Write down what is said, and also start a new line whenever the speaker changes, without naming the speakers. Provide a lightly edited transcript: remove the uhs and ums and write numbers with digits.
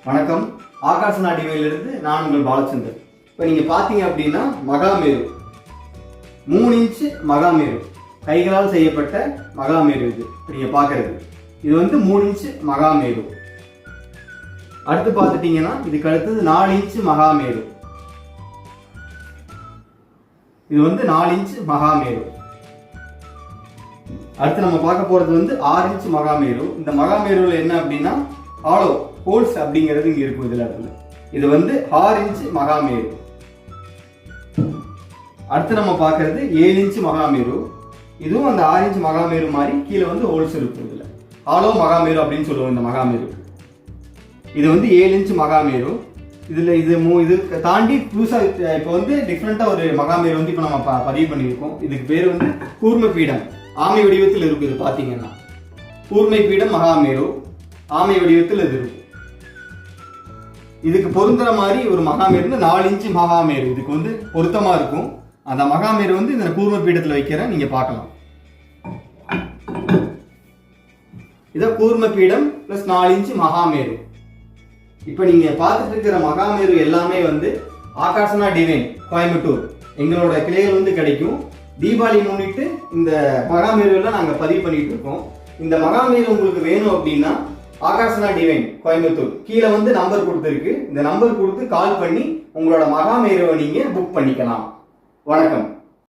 வணக்கம். ஆகாசனா டிவையிலிருந்து நான் உங்கள் பாலச்சந்தர். இப்போ நீங்கள் பார்த்தீங்க அப்படின்னா மகாமேரு 3 இன்ச்சு மகாமேரு கைகளால் செய்யப்பட்ட மகாமேரு இது நீங்கள் பார்க்கறது. இது வந்து 3 இன்ச்சு மகாமேரு. அடுத்து பார்த்துட்டீங்கன்னா இதுக்கு அடுத்தது 4 இன்ச்சு மகாமேரு. இது வந்து 4 இன்ச்சு மகாமேரு. அடுத்து நம்ம பார்க்க போறது வந்து 6 இன்ச்சு மகாமேரு. இந்த மகாமேருவில் என்ன அப்படின்னா ஹாலோ ஹோல்ஸ் அப்படிங்கிறது இங்க இருக்கும். இதுல இது வந்து 6 இன்ச்சு மகாமேரு. அடுத்து நம்ம பார்க்கறது 7 இன்ச்சு மகாமேரு. இதுவும் அந்த 6 இன்ச்சு மகாமேரு மாதிரி கீழே வந்து ஹோல்ஸ் இருக்கும். இதுல ஹாலோ மகாமேரு அப்படின்னு சொல்லுவோம் இந்த மகாமேரு. இது வந்து 7 இன்ச்சு மகாமேரு. இது தாண்டி புதுசா இப்போ வந்து டிஃப்ரெண்டா ஒரு மகாமேரு வந்து இப்போ நம்ம பதிவு பண்ணியிருக்கோம். இதுக்கு பேர் வந்து கூர்ம பீடம். ஆமை வடிவத்தில் இருக்கு. இது பாத்தீங்கன்னா கூர்மை பீடம் மகாமேரு ஆமை வடிவத்தில் இது இருக்கும். இதுக்கு பொருந்துற மாதிரி ஒரு மகாமேரு 4 இன்ச்சு மகாமேரு இதுக்கு வந்து பொருத்தமா இருக்கும். அந்த மகாமேரு வந்து இந்த கூர்ம பீடத்தில் வைக்கிறேன், நீங்க பார்க்கலாம். இத கூர்ம பீடம் பிளஸ் 4 இன்ச்சு மகாமேரு. இப்ப நீங்க பார்த்துட்டு இருக்கிற மகாமேரு எல்லாமே வந்து ஆகாசனா டிவைன் கோயம்புத்தூர் எங்களோட கிளைகள் வந்து கிடைக்கும். தீபாவளி முன்னிட்டு இந்த மகாமேருலாம் நாங்க பதிவு பண்ணிட்டு இருக்கோம். இந்த மகாமேரு உங்களுக்கு வேணும் அப்படின்னா ஆகாசனா டிவைன் கோயம்புத்தூர் கீழே வந்து நம்பர் கொடுத்துருக்கு. இந்த நம்பர் கொடுத்து கால் பண்ணி உங்களோட மகாமேருவை நீங்க புக் பண்ணிக்கலாம். வணக்கம்.